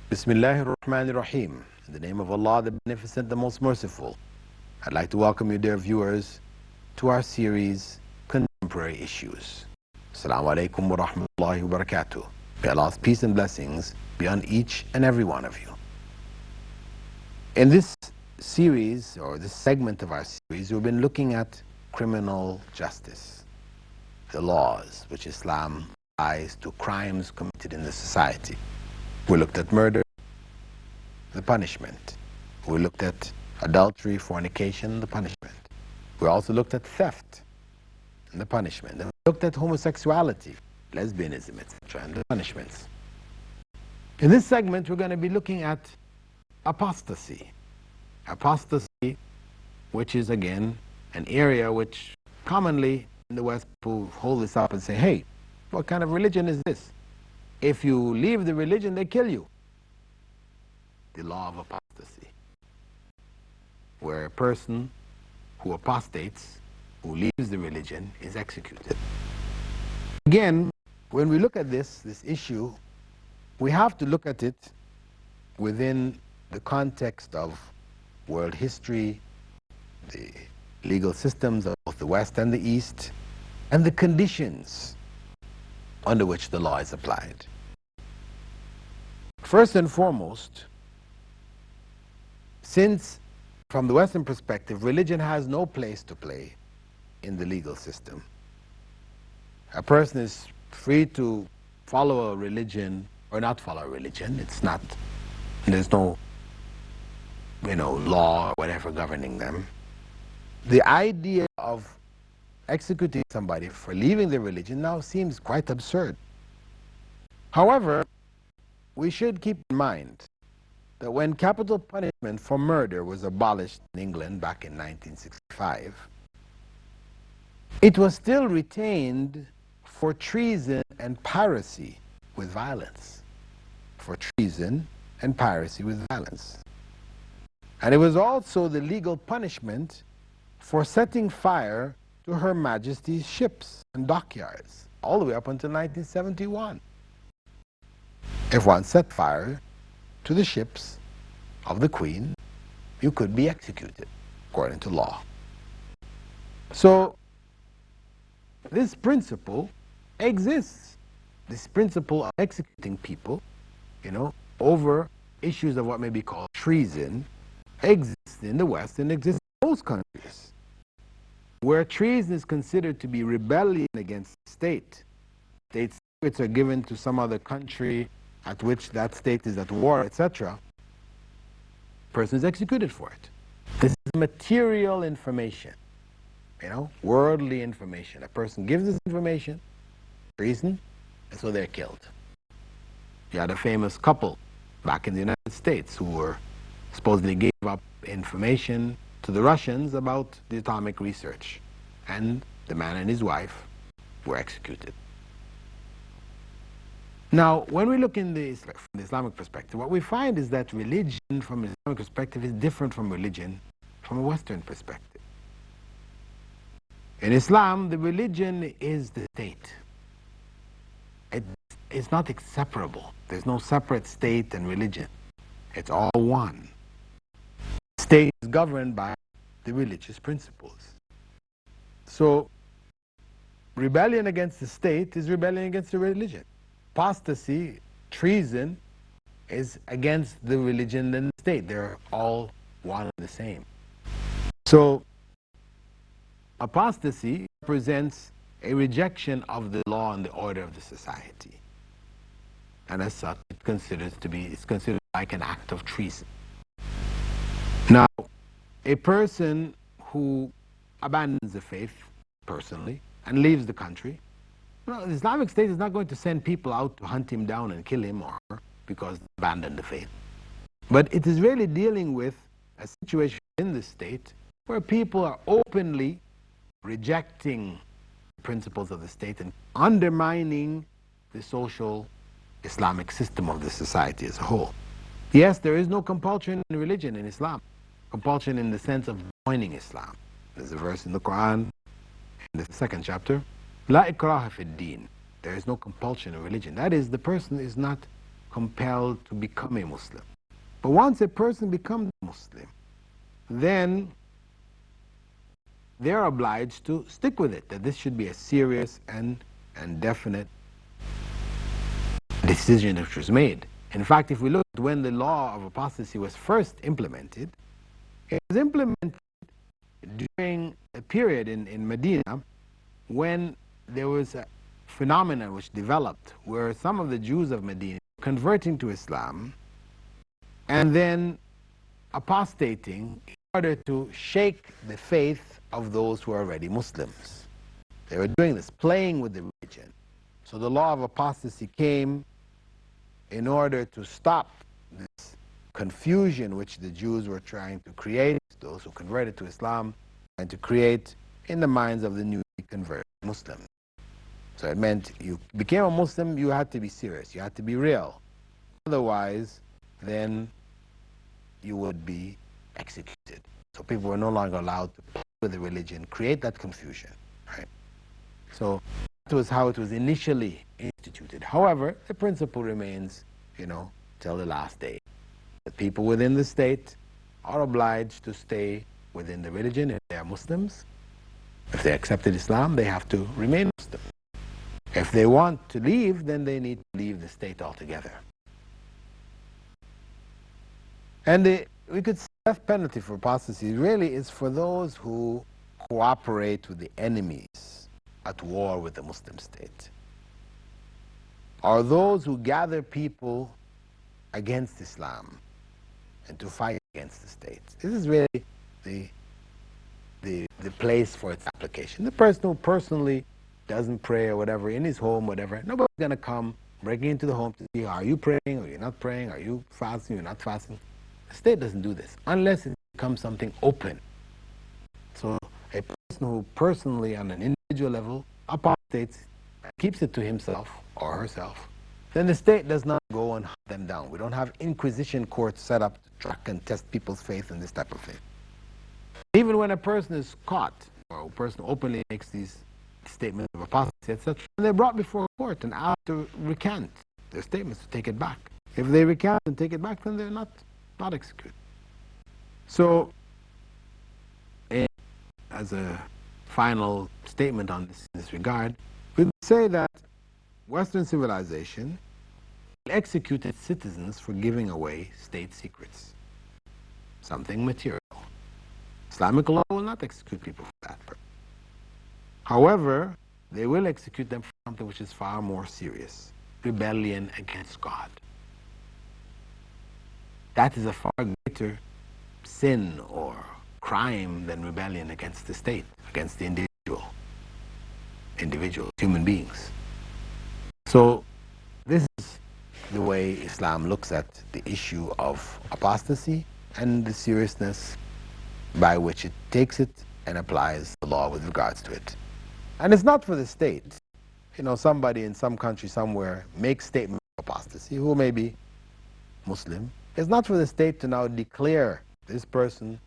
Bismillahir Rahmanir Rahim. In the name of Allah, the Beneficent, the Most Merciful. I'd like to welcome you, dear viewers, to our series, Contemporary Issues. Assalamu alaikum wa rahmatullahi wa barakatuh. May Allah's peace and blessings be on each and every one of you. In this series, or this segment of our series, we've been looking at criminal justice, the laws which Islam applies to crimes committed in the society. We looked at murder, the punishment. We looked at adultery, fornication, the punishment. We also looked at theft and the punishment. And we looked at homosexuality, lesbianism, etc., and the punishments. In this segment, we're going to be looking at apostasy. Apostasy, which is, again, an area which commonly in the West people hold this up and say, hey, what kind of religion is this? If you leave the religion, they kill you. The law of apostasy, where a person who apostates, who leaves the religion, is executed. Again, when we look at this issue, we have to look at it within the context of world history, the legal systems of both the West and the East, and the conditions under which the law is applied. First and foremost, since from the Western perspective, religion has no place to play in the legal system. A person is free to follow a religion or not follow a religion. It's not, there's no, law or whatever governing them. The idea of executing somebody for leaving the religion now seems quite absurd. However, we should keep in mind that when capital punishment for murder was abolished in England back in 1965, it was still retained for treason and piracy with violence. For treason and piracy with violence. And it was also the legal punishment for setting fire to Her Majesty's ships and dockyards, all the way up until 1971. If one set fire to the ships of the Queen, you could be executed, according to law. So, this principle exists. This principle of executing people, over issues of what may be called treason, exists in the West and exists in most countries. Where treason is considered to be rebellion against the state, state secrets are given to some other country at which that state is at war, etc., the person is executed for it. This is material information, worldly information. A person gives this information, treason, and so they're killed. You had a famous couple back in the United States who were supposedly gave up information to the Russians about the atomic research, and the man and his wife were executed. Now, when we look from the Islamic perspective, what we find is that religion from an Islamic perspective is different from religion from a Western perspective. In Islam, the religion is the state. It's not separable. There's no separate state and religion. It's all one. The state is governed by the religious principles. So, rebellion against the state is rebellion against the religion. Apostasy, treason, is against the religion and the state. They're all one and the same. So apostasy represents a rejection of the law and the order of the society. And as such, it's considered like an act of treason. Now, a person who abandons the faith personally and leaves the country, well, the Islamic State is not going to send people out to hunt him down and kill him or because they abandoned the faith. But it is really dealing with a situation in the state where people are openly rejecting the principles of the state and undermining the social Islamic system of the society as a whole. Yes, there is no compulsion in religion in Islam. Compulsion in the sense of joining Islam. There's a verse in the Quran, in the 2nd chapter, La ikraha fi din. There is no compulsion in religion. That is, the person is not compelled to become a Muslim. But once a person becomes a Muslim, then they're obliged to stick with it, that this should be a serious and definite decision which was made. In fact, if we look at when the law of apostasy was first implemented, it was implemented during a period in Medina when there was a phenomenon which developed where some of the Jews of Medina were converting to Islam and then apostating in order to shake the faith of those who are already Muslims. They were doing this, playing with the religion. So the law of apostasy came in order to stop this confusion which the Jews were trying to create, those who converted to Islam, and to create in the minds of the newly converted Muslims. So it meant you became a Muslim, you had to be serious, you had to be real. Otherwise, then you would be executed. So people were no longer allowed to play with the religion, create that confusion, right? So that was how it was initially instituted. However, the principle remains, till the last day. The people within the state are obliged to stay within the religion if they are Muslims. If they accepted Islam, they have to remain Muslim. If they want to leave, then they need to leave the state altogether. And we could say the death penalty for apostasy really is for those who cooperate with the enemies at war with the Muslim state, or those who gather people against Islam and to fight against the state. This is really the place for its application. The person who personally doesn't pray or whatever, in his home, whatever, nobody's going to come breaking into the home to see, are you praying or you're not praying? Are you fasting or you're not fasting? The state doesn't do this unless it becomes something open. So a person who personally, on an individual level, apostates, keeps it to himself or herself, then the state does not go and hunt them down. We don't have inquisition courts set up to track and test people's faith and this type of thing. Even when a person is caught, or a person openly makes these statements of apostasy, etc., they're brought before a court and asked to recant their statements, to take it back. If they recant and take it back, then they're not executed. So, as a final statement on this regard, we would say that Western civilization will execute its citizens for giving away state secrets, something material. Islamic law will not execute people for that purpose. However, they will execute them for something which is far more serious: rebellion against God. That is a far greater sin or crime than rebellion against the state, against the individual human beings. So this is the way Islam looks at the issue of apostasy and the seriousness by which it takes it and applies the law with regards to it. And it's not for the state. Somebody in some country somewhere makes statements of apostasy, who may be Muslim. It's not for the state to now declare this person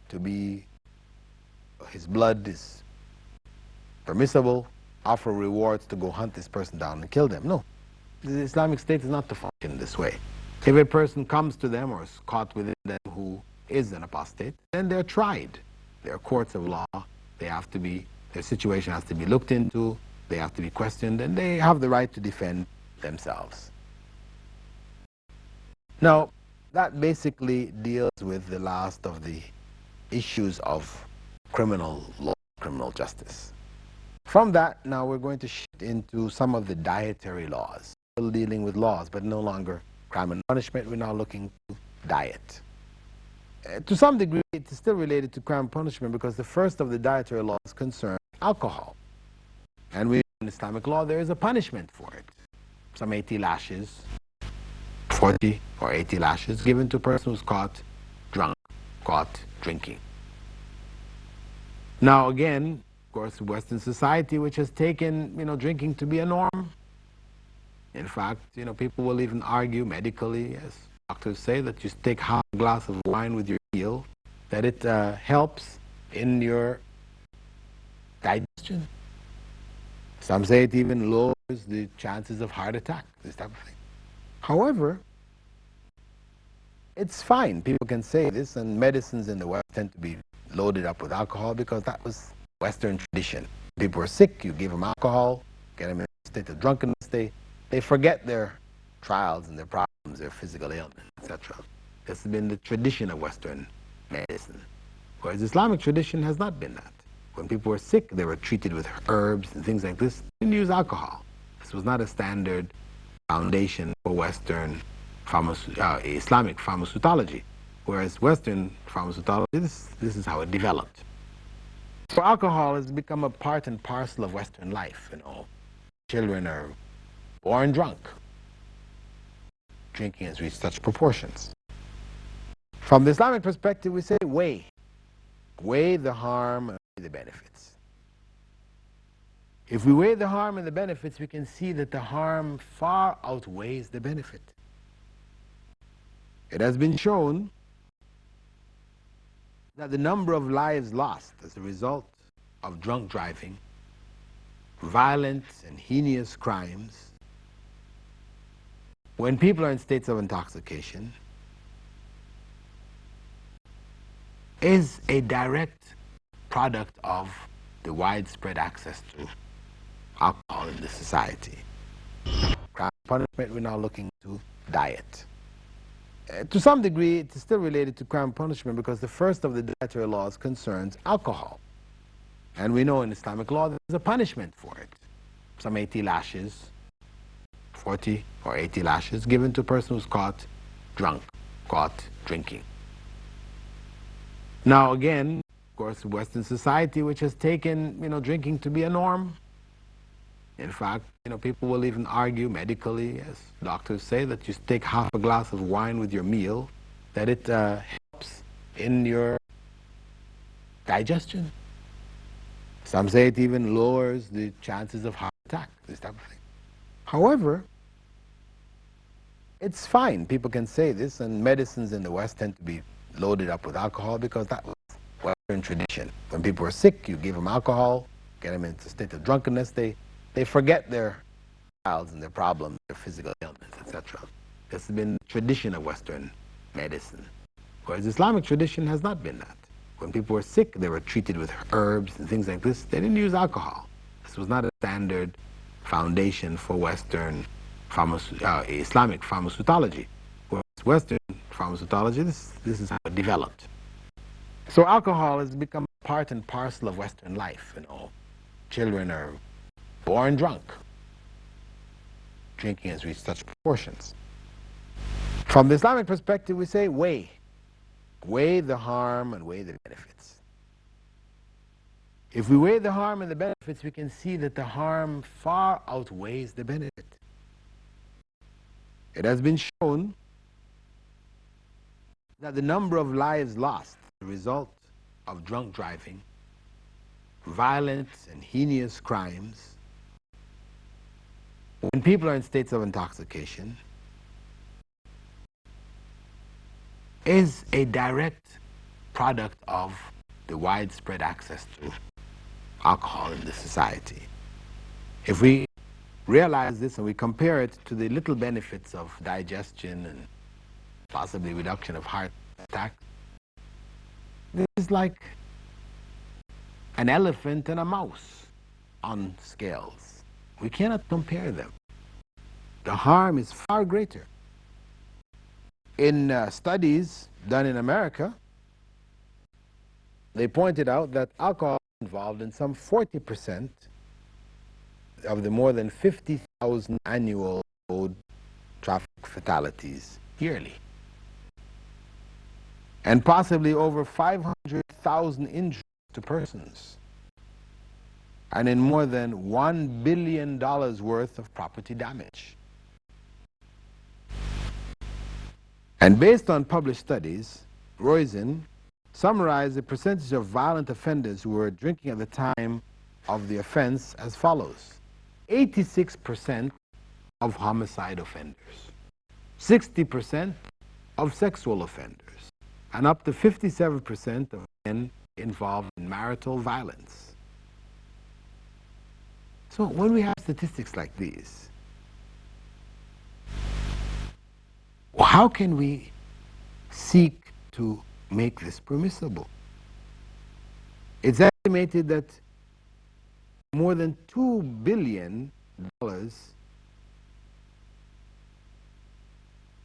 to be, his blood is permissible, offer rewards to go hunt this person down and kill them. No. The Islamic State is not to function this way. If a person comes to them or is caught within them who is an apostate, then they're tried. There are courts of law. Their situation has to be looked into. they have to be questioned, and they have the right to defend themselves. Now, that basically deals with the last of the issues of criminal law, criminal justice. From that, now we're going to shift into some of the dietary laws. Still dealing with laws, but no longer crime and punishment. We're now looking to diet. To some degree, it is still related to crime and punishment because the first of the dietary laws concerns alcohol. And we, in Islamic law, there is a punishment for it. Some 80 lashes, 40 or 80 lashes given to a person who's caught drunk, caught drinking. Now again, of course, Western society, which has taken, drinking to be a norm. In fact, people will even argue medically, as doctors say, that you take half a glass of wine with your meal, that it helps in your digestion. Some say it even lowers the chances of heart attack, this type of thing. However, it's fine. People can say this, and medicines in the West tend to be loaded up with alcohol because that was Western tradition. People were sick, you give them alcohol, get them in a state of drunkenness, they forget their trials and their problems, their physical ailments, etc. This has been the tradition of Western medicine. Whereas Islamic tradition has not been that. When people were sick, they were treated with herbs and things like this. They didn't use alcohol. This was not a standard foundation for Western Islamic pharmacology. Whereas Western pharmacology, this is how it developed. So alcohol has become a part and parcel of Western life. Children are born drunk. Drinking has reached such proportions. From the Islamic perspective, we say weigh the harm and weigh the benefits. If we weigh the harm and the benefits, we can see that the harm far outweighs the benefit. It has been shown that the number of lives lost as a result of drunk driving, violent and heinous crimes, when people are in states of intoxication, is a direct product of the widespread access to alcohol in the society. Crime punishment, we're now looking to diet. To some degree, it is still related to crime punishment because the first of the dietary laws concerns alcohol. And we know in Islamic law there's a punishment for it. Some 80 lashes, 40 or 80 lashes given to a person who's caught drunk, caught drinking. Now again, of course, Western society, which has taken, drinking to be a norm. In fact, people will even argue medically, as doctors say, that you take half a glass of wine with your meal, that it helps in your digestion. Some say it even lowers the chances of heart attack, this type of thing. However, it's fine. People can say this, and medicines in the West tend to be loaded up with alcohol because that was Western tradition. When people were sick, you give them alcohol, get them into a state of drunkenness, they forget their trials and their problems, their physical ailments, etc. This has been the tradition of Western medicine. Whereas Islamic tradition has not been that. When people were sick, they were treated with herbs and things like this. They didn't use alcohol. This was not a standard foundation for Western Islamic pharmacology. Whereas Western pharmacology, this is how it developed. So alcohol has become part and parcel of Western life. Children are born drunk. Drinking has reached such proportions. From the Islamic perspective, we say weigh the harm and weigh the benefits. If we weigh the harm and the benefits, we can see that the harm far outweighs the benefit. It has been shown that the number of lives lost as a result of drunk driving, violent and heinous crimes, when people are in states of intoxication, is a direct product of the widespread access to alcohol in the society. If we realize this and we compare it to the little benefits of digestion and possibly reduction of heart attack, this is like an elephant and a mouse on scales. We cannot compare them. The harm is far greater. In studies done in America, they pointed out that alcohol is involved in some 40% of the more than 50,000 annual road traffic fatalities yearly, and possibly over 500,000 injuries to persons, and in more than $1 billion worth of property damage. And based on published studies, Roizen summarized the percentage of violent offenders who were drinking at the time of the offense as follows: 86% of homicide offenders, 60% of sexual offenders, and up to 57% of men involved in marital violence. So when we have statistics like these, how can we seek to make this permissible? It's estimated that more than $2 billion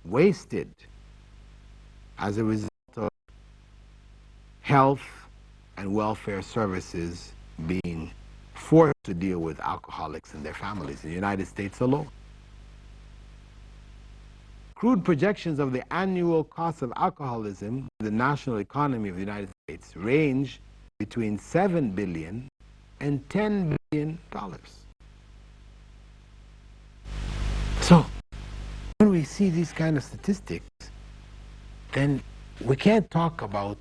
wasted as a result of health and welfare services being forced to deal with alcoholics and their families in the United States alone. Crude projections of the annual cost of alcoholism in the national economy of the United States range between $7 billion and $10 billion. So, when we see these kind of statistics, then we can't talk about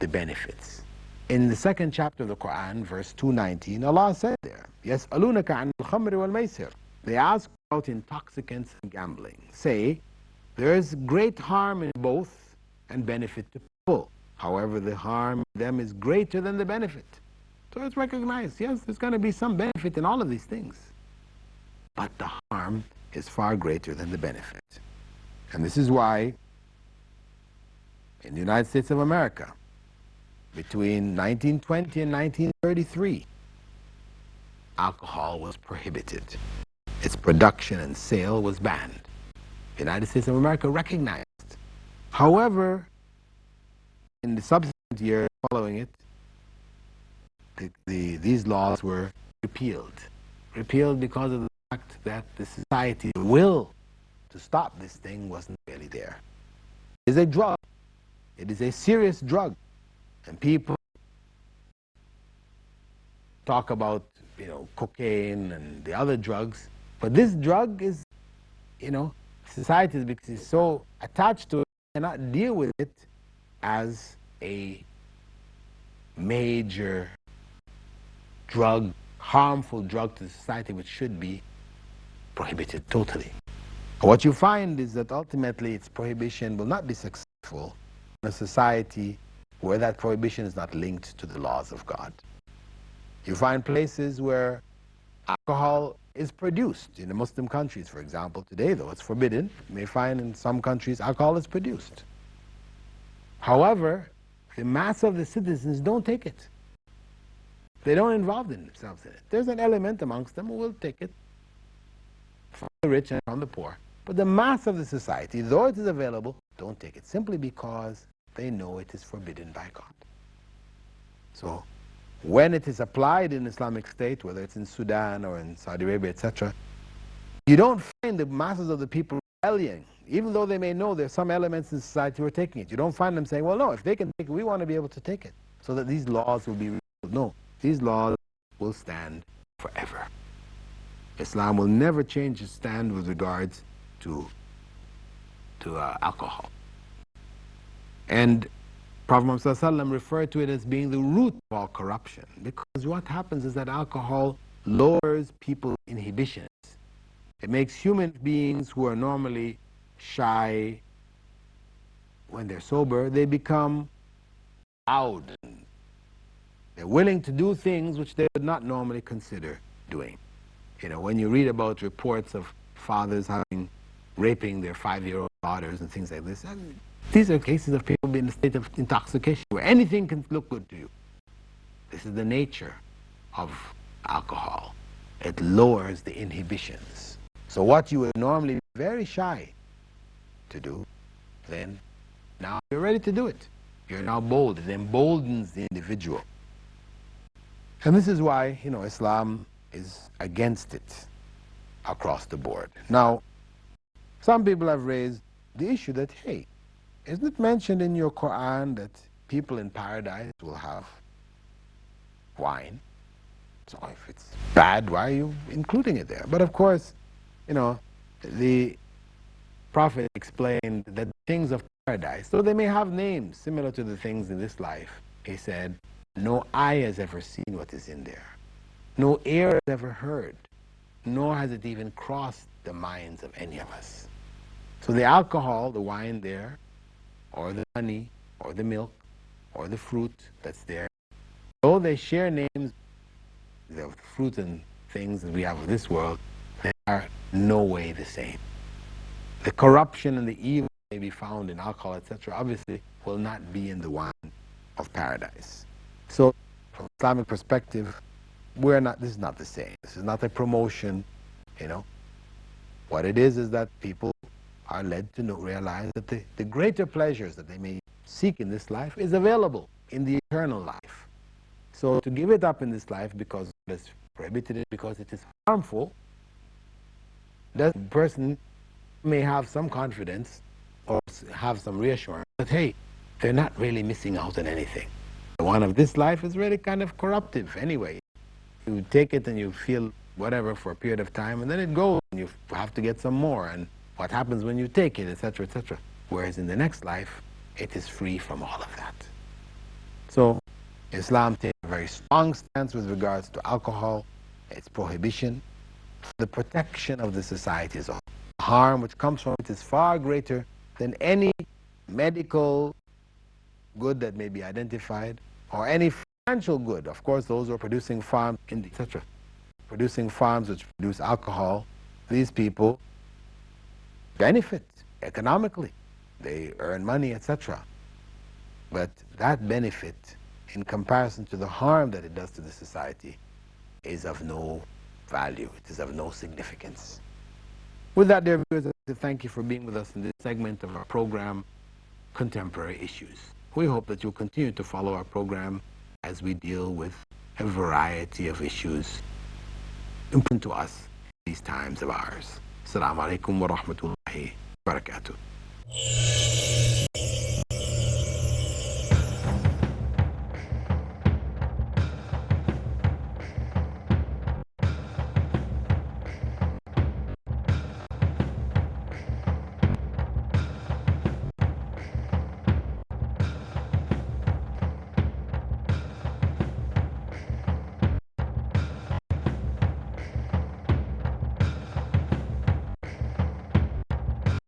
the benefits. In the second chapter of the Quran, verse 219, Allah said there, يَسْأَلُونَكَ عَنِ الْخَمْرِ وَالْمَيْسِرِ. They ask about intoxicants and gambling. Say, there is great harm in both and benefit to people. However, the harm in them is greater than the benefit. So it's recognized, yes, there's going to be some benefit in all of these things. But the harm is far greater than the benefit. And this is why in the United States of America, between 1920 and 1933, alcohol was prohibited. Its production and sale was banned. The United States of America recognized. However, in the subsequent years following it, these laws were repealed. Repealed because of the fact that the society's will to stop this thing wasn't really there. It is a drug. It is a serious drug. And people talk about, cocaine and the other drugs, but this drug is, society, because it's so attached to it, cannot deal with it as a major drug, harmful drug to society, which should be prohibited totally. What you find is that ultimately its prohibition will not be successful in a society where that prohibition is not linked to the laws of God. You find places where alcohol is produced. In the Muslim countries, for example, today, though it's forbidden, you may find in some countries alcohol is produced. However, the mass of the citizens don't take it. They don't involve themselves in it. There's an element amongst them who will take it from the rich and from the poor. But the mass of the society, though it is available, don't take it, simply because they know it is forbidden by God. So, when it is applied in Islamic State, whether it's in Sudan or in Saudi Arabia, etc., you don't find the masses of the people rebelling, even though they may know there's some elements in society who are taking it. You don't find them saying, well, no, if they can take it, we want to be able to take it, so that these laws will be repealed. No, these laws will stand forever. Islam will never change its stand with regards to alcohol. And Prophet Muhammad ﷺ referred to it as being the root of all corruption, because what happens is that alcohol lowers people's inhibitions. It makes human beings who are normally shy, when they're sober, they become loud. They're willing to do things which they would not normally consider doing. When you read about reports of fathers raping their 5-year-old daughters and things like this, these are cases of people being in a state of intoxication where anything can look good to you. This is the nature of alcohol. it lowers the inhibitions. So what you would normally be very shy to do, then now you're ready to do it. You're now bold. It emboldens the individual. And this is why, Islam is against it across the board. Now, some people have raised the issue that, hey, isn't it mentioned in your Quran that people in paradise will have wine? So if it's bad, why are you including it there? But of course, the Prophet explained that things of paradise, though they may have names similar to the things in this life, he said, no eye has ever seen what is in there. No ear has ever heard, nor has it even crossed the minds of any of us. So the alcohol, the wine there, or the honey, or the milk, or the fruit that's there, though they share names, the fruit and things that we have of this world, they are no way the same. The corruption and the evil may be found in alcohol, etc., obviously will not be in the wine of paradise. So from Islamic perspective, this is not the same. This is not a promotion, What it is that people are led to realize that the greater pleasures that they may seek in this life is available in the eternal life. So to give it up in this life because it's prohibited, because it is harmful, that person may have some confidence or have some reassurance that, hey, they're not really missing out on anything. The one of this life is really kind of corruptive anyway. You take it and you feel whatever for a period of time, and then it goes, and you have to get some more, and what happens when you take it, etc., etc. Whereas in the next life, it is free from all of that. So Islam takes a very strong stance with regards to alcohol, its prohibition, the protection of the society as a whole. The harm which comes from it is far greater than any medical good that may be identified, or any financial good. Of course, those who are producing farms, etc., producing farms which produce alcohol, these people benefit economically. They earn money, etc. But that benefit, in comparison to the harm that it does to the society, is of no value. It is of no significance. With that, dear viewers, I'd like to thank you for being with us in this segment of our program, Contemporary Issues. We hope that you'll continue to follow our program as we deal with a variety of issues important to us in these times of ours. Assalamu alaikum wa rahmatullahi wa barakatuh.